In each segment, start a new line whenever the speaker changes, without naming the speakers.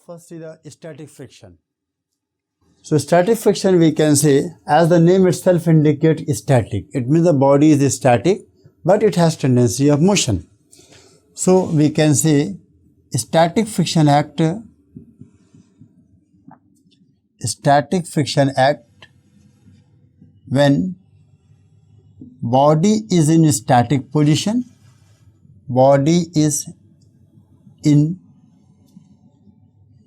first is the static friction. So static friction, we can say, as the name itself indicates, static. It means the body is static, but it has tendency of motion. So we can say static friction act when body is in static position, body is in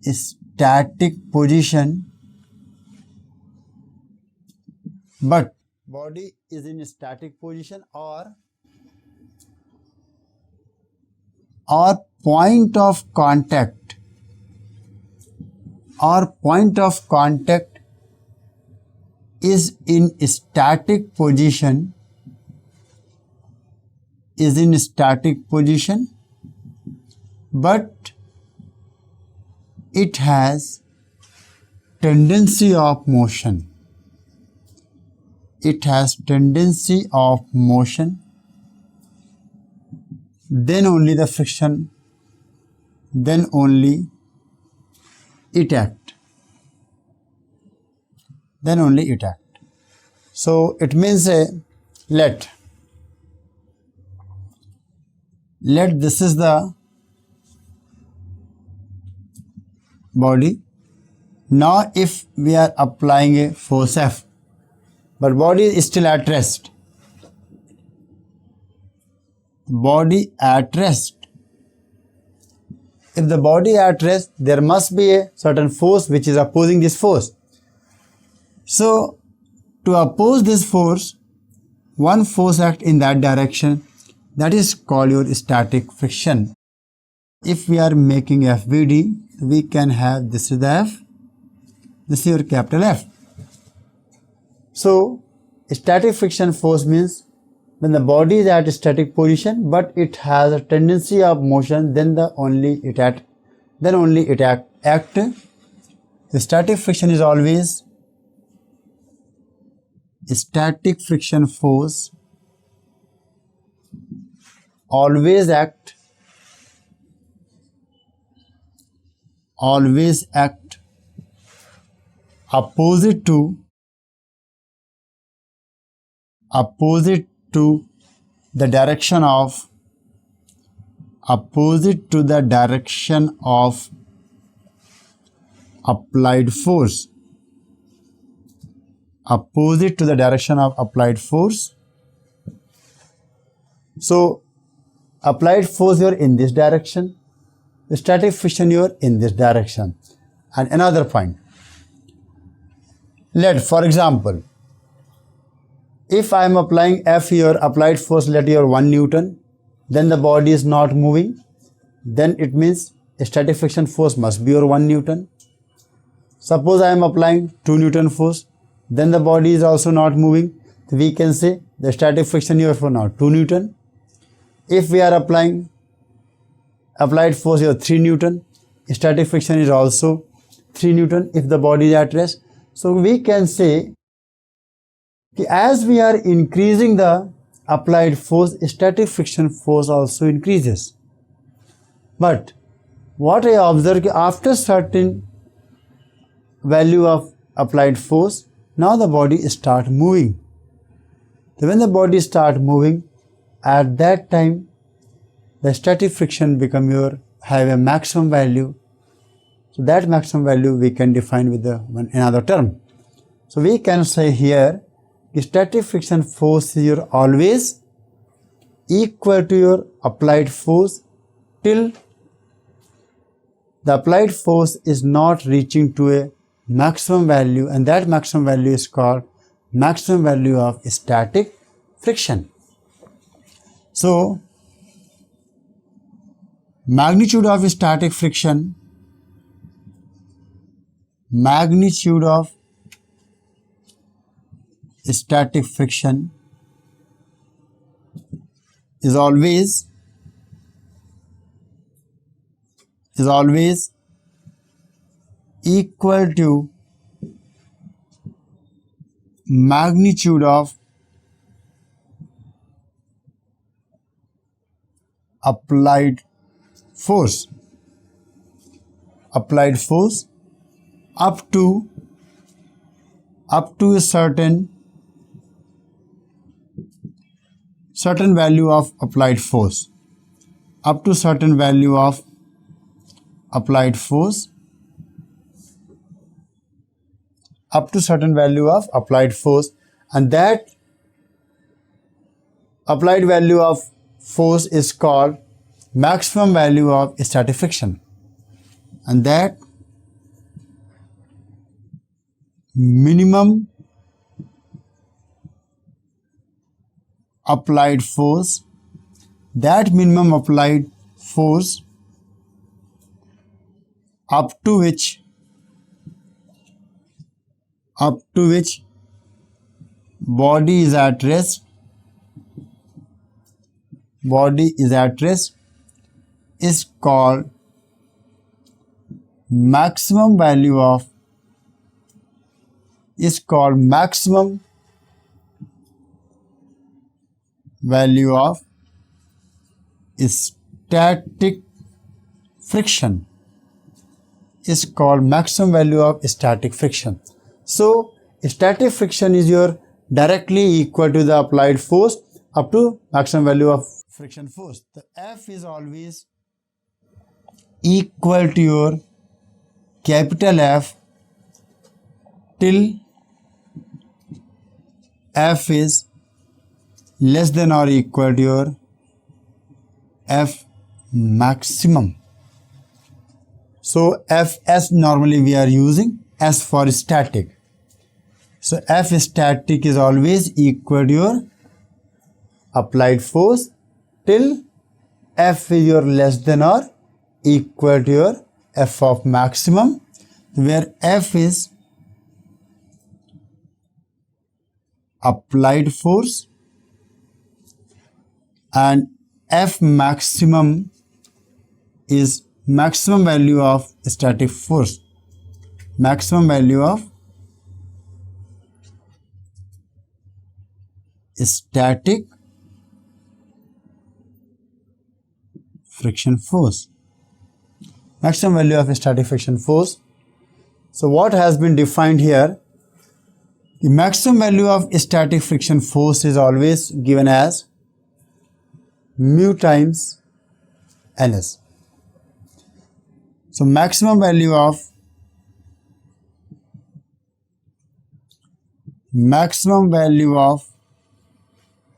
static position, but body is in static position or point of contact is in static position, but it has tendency of motion. Then only the friction, then only it act. So it means let this is the body. Now if we are applying a force F, but body is still at rest. If the body at rest, there must be a certain force which is opposing this force. So to oppose this force, one force acts in that direction. That is called your static friction. If we are making FBD, we can have this is the F, this is your capital F. So static friction force means when the body is at a static position, but it has a tendency of motion, then only it act. The static friction is always static friction force always act opposite to the direction of applied force. So applied force, you are in this direction, static friction, you are in this direction. And another point, let, for example, if I am applying F here, applied force, let here 1 Newton, then the body is not moving, then it means static friction force must be your 1 Newton. Suppose I am applying 2 Newton force, then the body is also not moving. So we can say the static friction here for now 2 Newton. If we are applying applied force here 3 Newton, static friction is also 3 Newton if the body is at rest. So we can say as we are increasing the applied force, static friction force also increases. But what I observe, after certain value of applied force, now the body start moving. So when the body start moving, at that time the static friction have a maximum value. So that maximum value we can define with another term. So we can say here static friction force is always equal to your applied force till the applied force is not reaching to a maximum value, and that maximum value is called maximum value of static friction. So magnitude of static friction, is always equal to magnitude of applied force. applied force up to a certain value of applied force, up to certain value of applied force, up to certain value of applied force, and that applied value of force is called maximum value of static friction, and that minimum applied force, up to which body is at rest, is called maximum value of static friction, is called maximum value of static friction. So static friction is your directly equal to the applied force up to maximum value of friction force. The F is always equal to your capital F till F is less than or equal to your F maximum. So Fs normally we are using S for static. So F static is always equal to your applied force till F is your less than or equal to your F of maximum, where F is applied force and F maximum is maximum value of static force, maximum value of static friction force, maximum value of static friction force. So what has been defined here? The maximum value of static friction force is always given as mu times ns. So maximum value of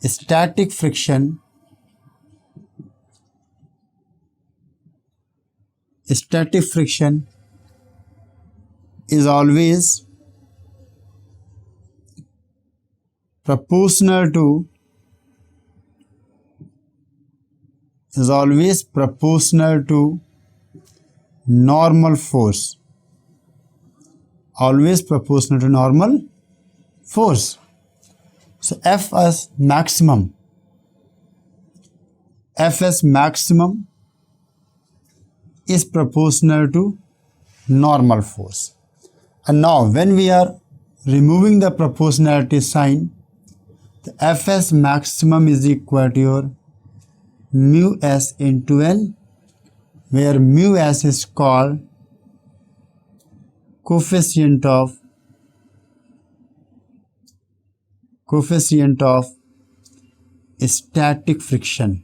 static friction is always proportional to normal force, always proportional to normal force. So Fs maximum is proportional to normal force. And now when we are removing the proportionality sign, the Fs maximum is equal to your mu s into L, where mu s is called coefficient of static friction.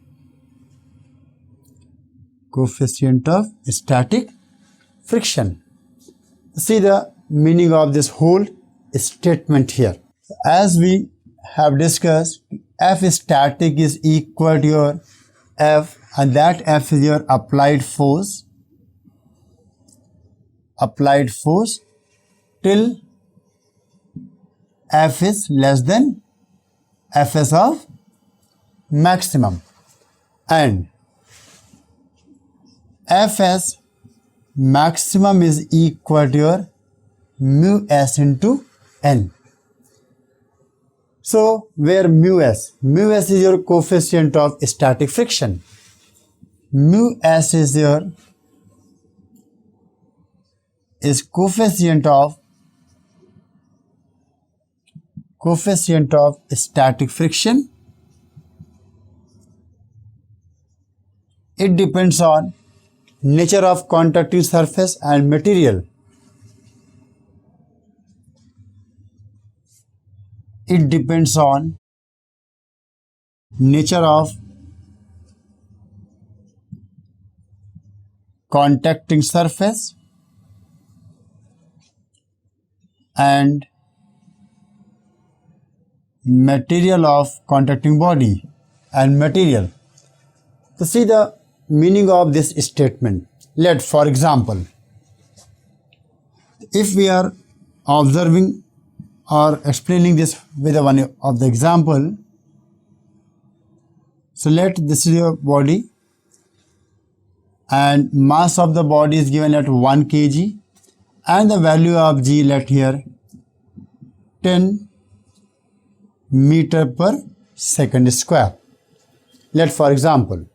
See the meaning of this whole statement here. As we have discussed, F static is equal to your F, and that F is your applied force till F is less than Fs of maximum, and Fs maximum is equal to your mu s into n. So where mu s is your coefficient of static friction, mu s is coefficient of static friction. It depends on nature of contacting surface and material. It depends on nature of contacting surface and material of contacting body and material. To see the meaning of this statement, let, for example, if we are observing or explaining this with one of the example, so let this is your body and mass of the body is given at 1 kg and the value of G let here 10 meter per second square. Let, for example,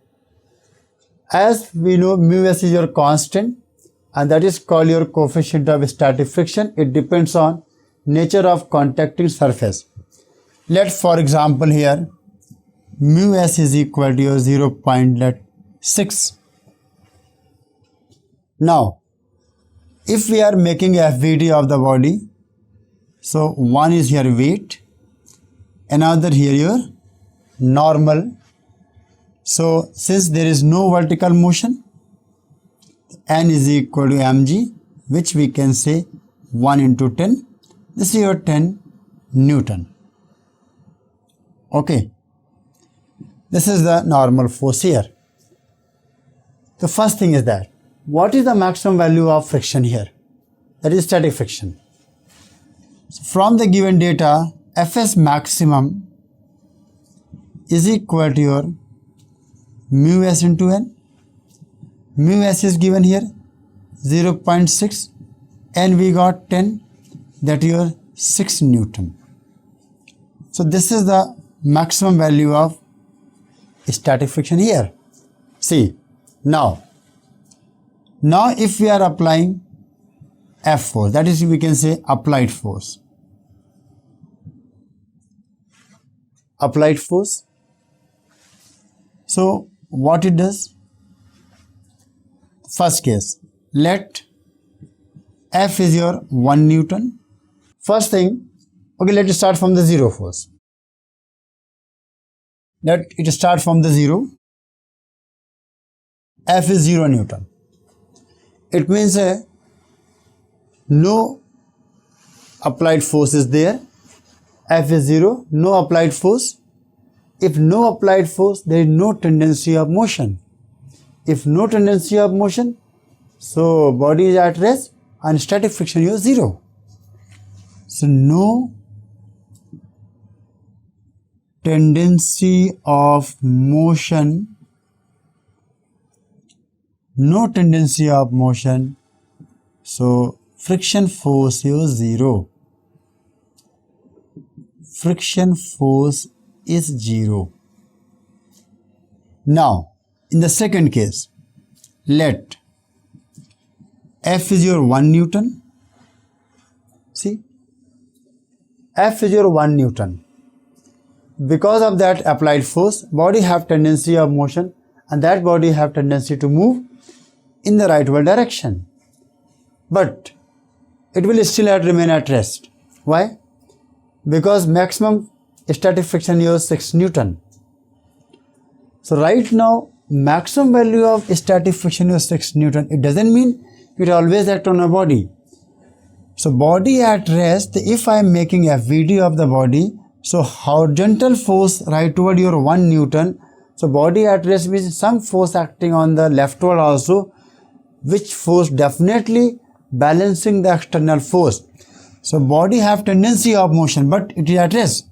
as we know, mu s is your constant and that is called your coefficient of static friction. It depends on nature of contacting surface. Let, for example, here mu s is equal to your 0.6. Now, if we are making FVD of the body, so one is here weight, another here your normal. So since there is no vertical motion, N is equal to mg, which we can say 1 into 10. This is your 10 Newton. Okay. This is the normal force here. The first thing is that what is the maximum value of friction here? That is static friction. So from the given data, Fs maximum is equal to your mu s into n. Mu s is given here 0.6 and we got 10, that is your 6 Newton. So this is the maximum value of static friction here. See, now if we are applying F force, that is we can say applied force. Applied force. So what it does? First case, let F is your 1 Newton. First thing, okay, let us start from the zero force. Let it start from the zero. F is 0 Newton. It means no applied force is there. F is 0, no applied force. If no applied force, there is no tendency of motion. If no tendency of motion, so body is at rest and static friction is 0. So no tendency of motion, so friction force is 0. Friction force is 0. Now, in the second case, let F is your 1 Newton. See, F is your 1 Newton. Because of that applied force, body have tendency of motion and that body have tendency to move in the rightward direction. But it will still remain at rest. Why? Because maximum static friction is 6 Newton. So right now, maximum value of static friction is 6 Newton. It doesn't mean it always act on a body. So body at rest, if I am making a video of the body, so horizontal force right toward your 1 Newton. So body at rest means some force acting on the leftward also, which force definitely balancing the external force. So body have tendency of motion, but it is at rest.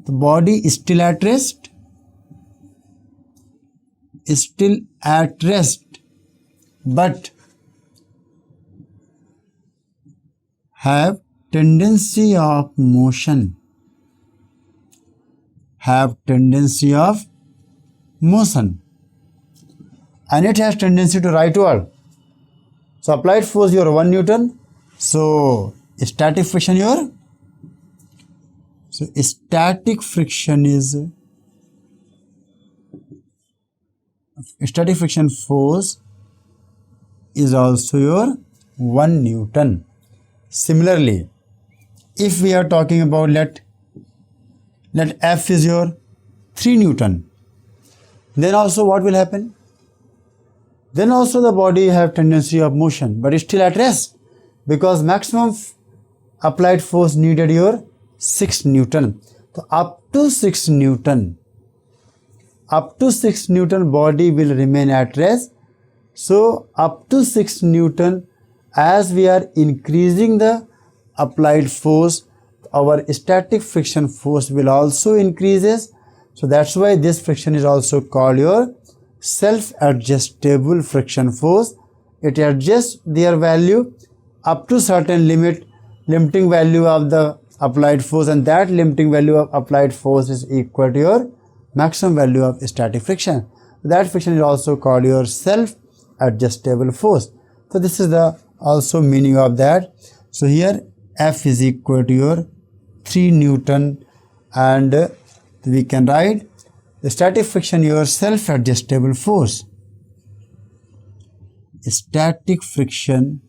The body is still at rest. But have tendency of motion. And it has tendency to rightward. So applied force your 1 Newton. So static friction your. So static friction force is also your 1 Newton. Similarly, if we are talking about let F is your 3 Newton, then also what will happen? Then also the body have tendency of motion, but it's still at rest, because maximum applied force needed your 6 Newton. So up to 6 Newton body will remain at rest. So up to 6 Newton, as we are increasing the applied force, our static friction force will also increases. So that's why this friction is also called your self-adjustable friction force. It adjusts their value up to certain limiting value of the applied force, and that limiting value of applied force is equal to your maximum value of static friction. That friction is also called your self-adjustable force. So this is the also meaning of that. So here F is equal to your 3 Newton, and we can write the static friction your self-adjustable force. Static friction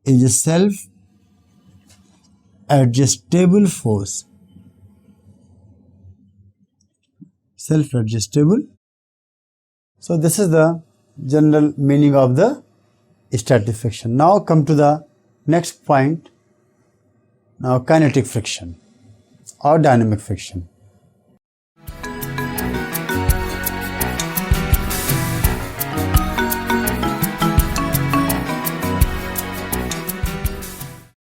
is a self-adjustable force. Self-adjustable. So this is the general meaning of the static friction. Now come to the next point. Now kinetic friction or dynamic friction.